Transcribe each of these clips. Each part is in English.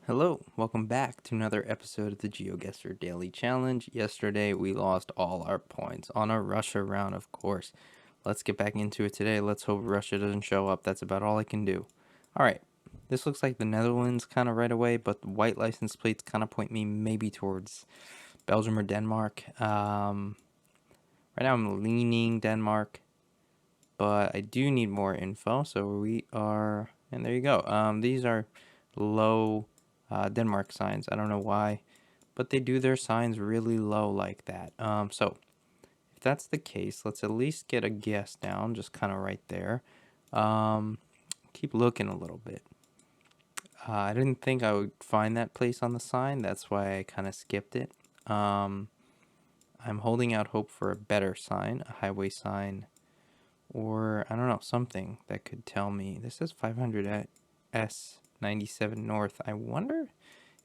Hello, welcome back to another episode of the Geoguessr Daily Challenge. Yesterday we lost all our points on a Russia round, of course. Let's get back into it today. Let's hope Russia doesn't show up. That's about all I can do. Alright, this looks like the Netherlands kind of right away, but the white license plates kind of point me maybe towards Belgium or Denmark. Right now I'm leaning Denmark, but I do need more info, so we are, and there you go. These are low Denmark signs. I don't know why, but they do their signs really low like that. So if that's the case, let's at least get a guess down, just kind of right there. Keep looking a little bit. I didn't think I would find that place on the sign. That's why I kind of skipped it. I'm holding out hope for a better sign, a highway sign, or I don't know, something that could tell me. This is 500 S 97 North. I wonder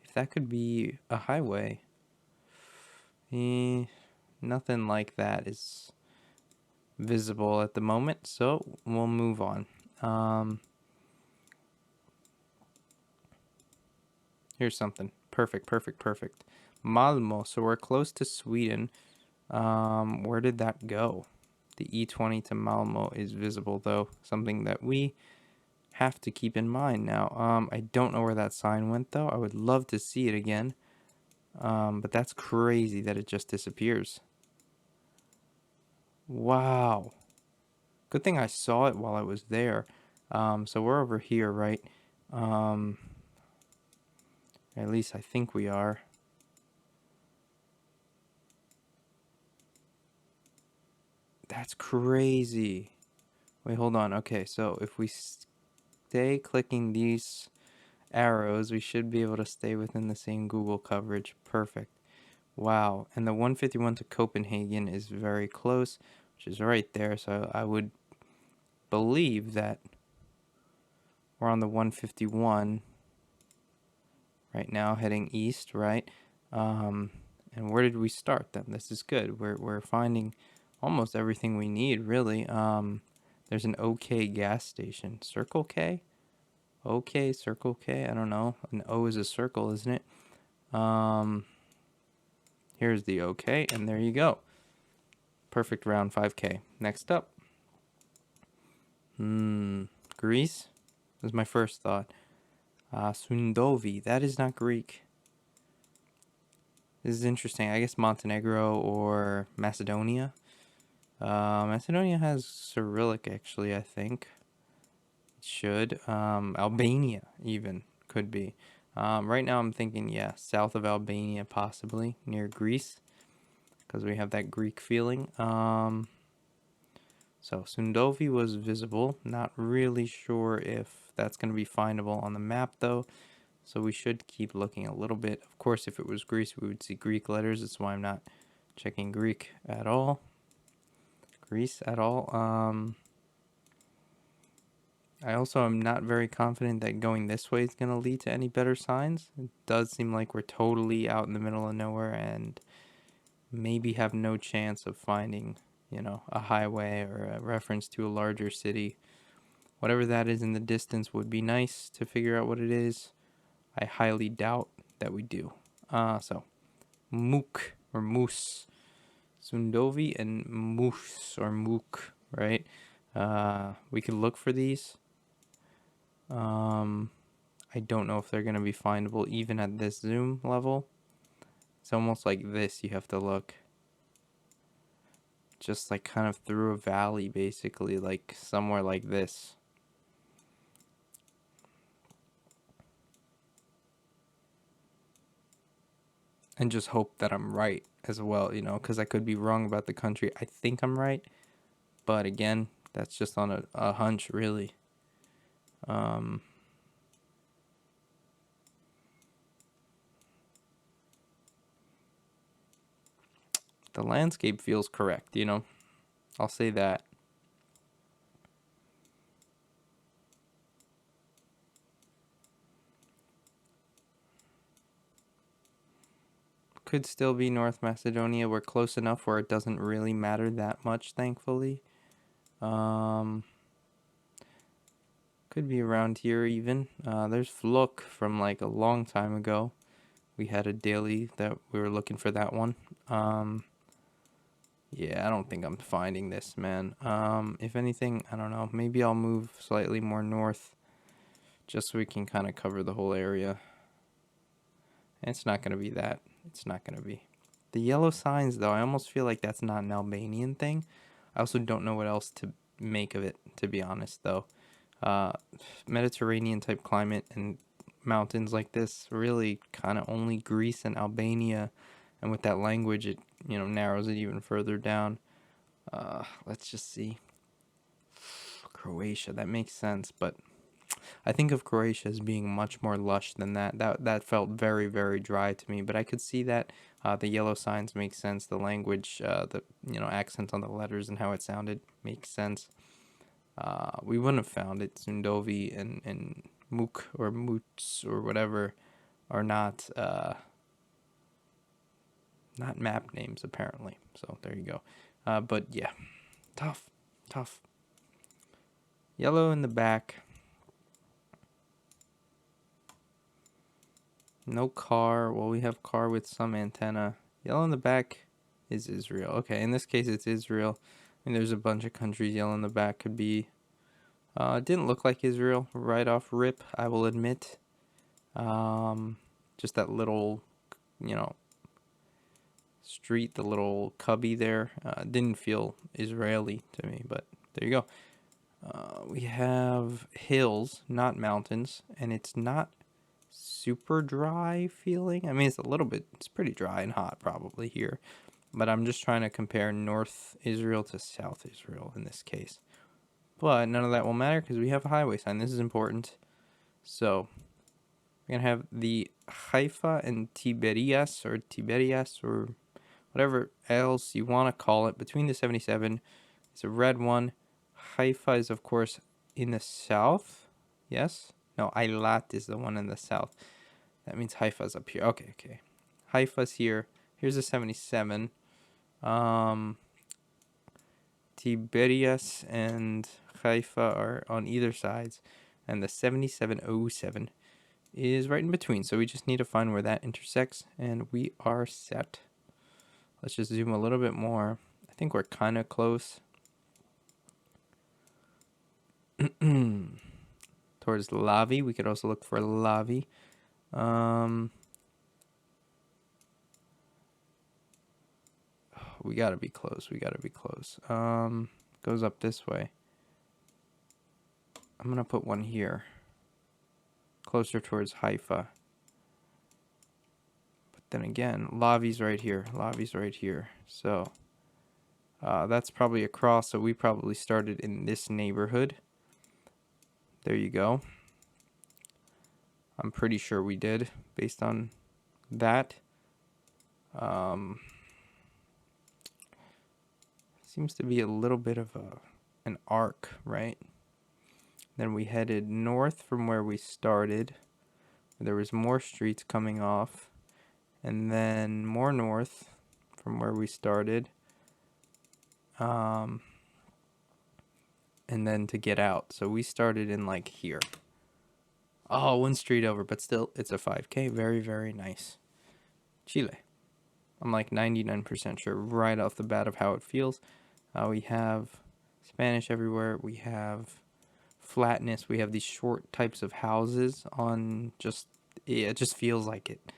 if that could be a highway. Nothing like that is visible at the moment, so we'll move on. Here's something. Perfect. Malmo, so we're close to Sweden. Where did that go? The E20 to Malmo is visible, though, something that we have to keep in mind now. I don't know where that sign went, though. I would love to see it again. But that's crazy that it just disappears. Wow. Good thing I saw it while I was there. So we're over here, right? At least I think we are. That's crazy. Wait, hold on. Okay, so if we stay clicking these arrows, we should be able to stay within the same Google coverage. Perfect. Wow. And the 151 to Copenhagen is very close, which is right there. So I would believe that we're on the 151 right now, heading east, right? And where did we start then? This is good. We're finding almost everything we need, really. There's an OK gas station. Circle K? OK, Circle K? I don't know. An O is a circle, isn't it? Here's the OK, and there you go. Perfect round 5K. Next up. Greece was my first thought. Sundovi. That is not Greek. This is interesting. I guess Montenegro or Macedonia. Macedonia has Cyrillic, actually, I think. It should. Albania, even, could be. Right now I'm thinking, yeah, south of Albania, possibly, near Greece, because we have that Greek feeling. So Sundovi was visible. Not really sure if that's going to be findable on the map, though. So we should keep looking a little bit. Of course, if it was Greece, we would see Greek letters. That's why I'm not checking Greek at all. Greece at all. I also am not very confident that going this way is going to lead to any better signs. It does seem like we're totally out in the middle of nowhere and maybe have no chance of finding, a highway or a reference to a larger city. Whatever that is in the distance would be nice to figure out what it is. I highly doubt that we do. So, Mook or Moose. Sundovi and Moose or Mook, right? We could look for these. I don't know if they're going to be findable even at this zoom level. It's almost like this, you have to look. Just like kind of through a valley, basically, like somewhere like this. And just hope that I'm right as well, because I could be wrong about the country. I think I'm right, but again, that's just on a hunch, really. The landscape feels correct, I'll say that. Could still be North Macedonia. We're close enough where it doesn't really matter that much, thankfully. Could Could be around here even. There's Vlok from like a long time ago. We had a daily that we were looking for that one. Yeah, I don't think I'm finding this, man. If anything, I don't know. Maybe I'll move slightly more north just so we can kind of cover the whole area. It's not going to be that. It's not going to be. The yellow signs, though, I almost feel like that's not an Albanian thing. I also don't know what else to make of it, to be honest, though. Uh, Mediterranean type climate and mountains like this really kind of only Greece and Albania. And with that language, it, narrows it even further down. Let's just see. Croatia, that makes sense, but I think of Croatia as being much more lush than that. That felt very, very dry to me, but I could see that the yellow signs make sense. The language, the accent on the letters and how it sounded makes sense. We wouldn't have found it. Sundovi and Muk or Muts or whatever are not map names apparently. So there you go. But yeah, tough. Yellow in the back. No car. Well, we have car with some antenna. Yellow in the back is Israel. Okay, in this case, it's Israel. I mean, there's a bunch of countries. Yellow in the back could be. It didn't look like Israel right off rip, I will admit. Just that little, street, the little cubby there, didn't feel Israeli to me, but there you go. We have hills, not mountains, and it's not super dry feeling. I mean, it's pretty dry and hot probably here, but I'm just trying to compare North Israel to South Israel in this case. But none of that will matter because we have a highway sign. This is important. So we're going to have the Haifa and Tiberias or whatever else you want to call it between the 77. It's a red one. Haifa is, of course, in the south. Yes? No, Eilat is the one in the south. That means Haifa's up here. Okay. Haifa's here. Here's a 77. Tiberias and Haifa are on either sides. And the 7707 is right in between. So we just need to find where that intersects. And we are set. Let's just zoom a little bit more. I think we're kind of close. Towards Lavi. We could also look for Lavi. We gotta be close. Goes up this way. I'm gonna put one here. Closer towards Haifa. But then again, Lavi's right here. So that's probably across. So we probably started in this neighborhood. There you go. I'm pretty sure we did based on that. Seems to be a little bit of an arc, right? Then we headed north from where we started. There was more streets coming off. And then more north from where we started. And then to get out. So we started in like here. Oh, one street over, but still it's a 5K. Very, very nice. Chile. I'm like 99% sure right off the bat of how it feels. We have Spanish everywhere. We have flatness. We have these short types of houses on it just feels like it.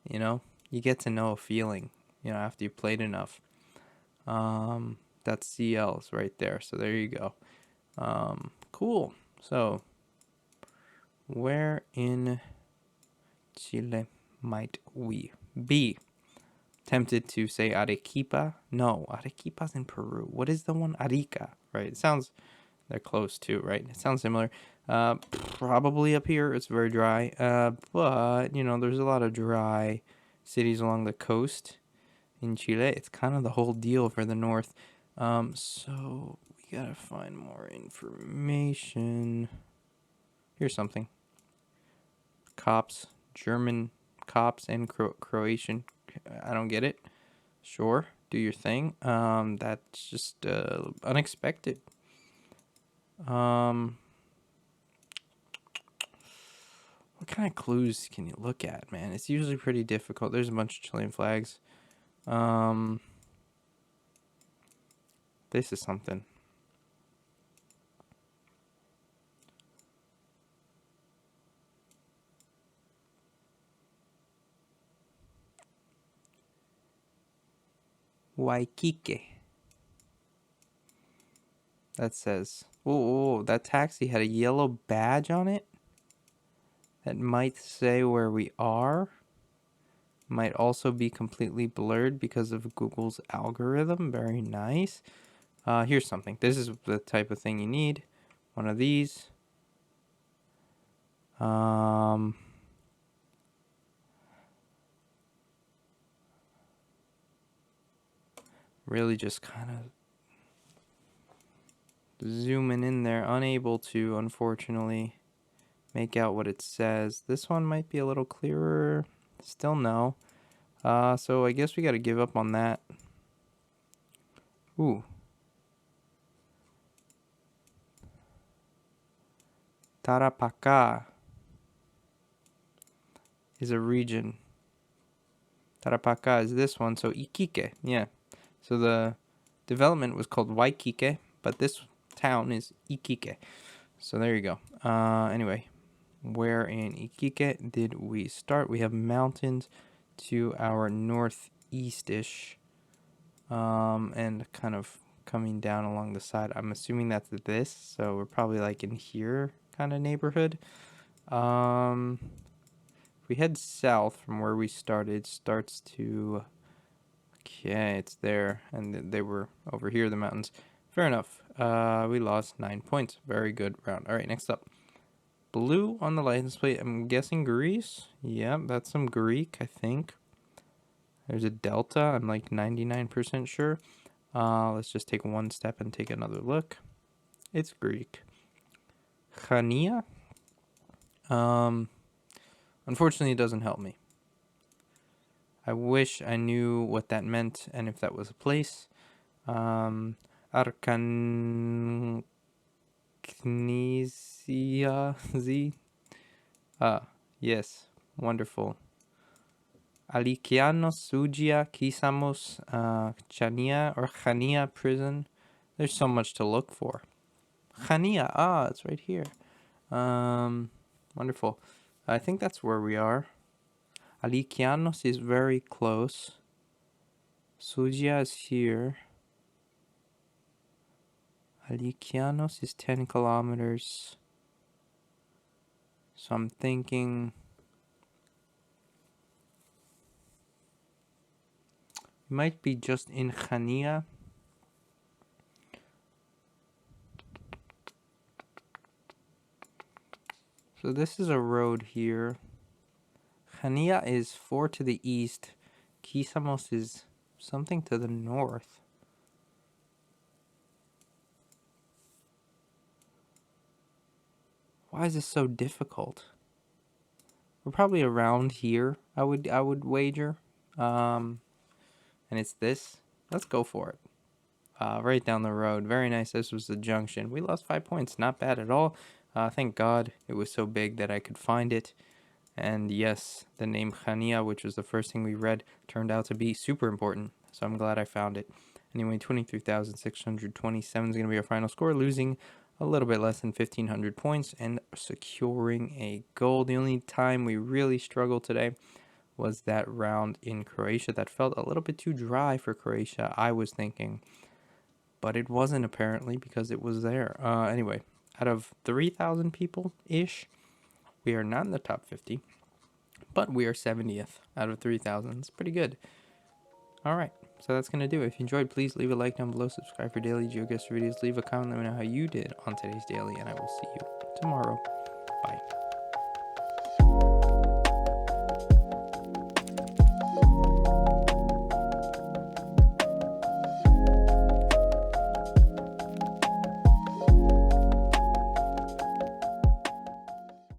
You get to know a feeling, after you played enough. That's CLs right there. So there you go. Cool. So where in Chile might we be? Tempted to say Arequipa. No, Arequipa's in Peru. What is the one? Arica, right? They're close too, right? It sounds similar. Probably up here. It's very dry. But, there's a lot of dry cities along the coast in Chile. It's kind of the whole deal for the north. So we gotta find more information. Here's something. Cops, German cops and Croatian. I don't get it. Sure, do your thing. That's just unexpected. What kind of clues can you look at, man? It's usually pretty difficult. There's a bunch of Chilean flags. This is something. Waikiki. That says, oh, that taxi had a yellow badge on it. That might say where we are. Might also be completely blurred because of Google's algorithm. Very nice. Here's something. This is the type of thing you need. One of these. Really just kind of zooming in there. Unable to, unfortunately, make out what it says. This one might be a little clearer. Still no. So I guess we got to give up on that. Ooh. Tarapacá is a region. Tarapacá is this one. So Iquique, yeah. So the development was called Waikiki, but this town is Iquique. So there you go. Anyway, where in Iquique did we start? We have mountains to our northeast-ish, and kind of coming down along the side. I'm assuming that's this, so we're probably like in here kind of neighborhood. If we head south from where we started, starts to... Okay, it's there, and they were over here, the mountains. Fair enough. We lost 9 points. Very good round. All right, next up. Blue on the license plate. I'm guessing Greece. Yeah, that's some Greek, I think. There's a delta. I'm like 99% sure. Let's just take one step and take another look. It's Greek. Chania. Unfortunately, it doesn't help me. I wish I knew what that meant and if that was a place. Arkansas. Yes, wonderful. Alikianos, Sujia, Kisamos, Chania or Chania prison. There's so much to look for. Chania, it's right here. Wonderful. I think that's where we are. Alikianos is very close. Sujia is here. Alikianos is 10 kilometers. So I'm thinking... it might be just in Chania. So this is a road here. Chania is 4 to the east. Kisamos is something to the north. Why is this so difficult? We're probably around here, I would wager. And it's this. Let's go for it. Right down the road. Very nice. This was the junction. We lost 5 points. Not bad at all. Thank God it was so big that I could find it. And yes, the name Chania, which was the first thing we read, turned out to be super important. So I'm glad I found it. Anyway, 23,627 is going to be our final score, losing a little bit less than 1,500 points and securing a goal. The only time we really struggled today was that round in Croatia. That felt a little bit too dry for Croatia, I was thinking. But it wasn't, apparently, because it was there. Anyway, out of 3,000 people-ish, we are not in the top 50, but we are 70th out of 3,000. It's pretty good. All right, so that's going to do it. If you enjoyed, please leave a like down below, subscribe for daily Geoguessr videos, leave a comment, let me know how you did on today's daily, and I will see you tomorrow. Bye.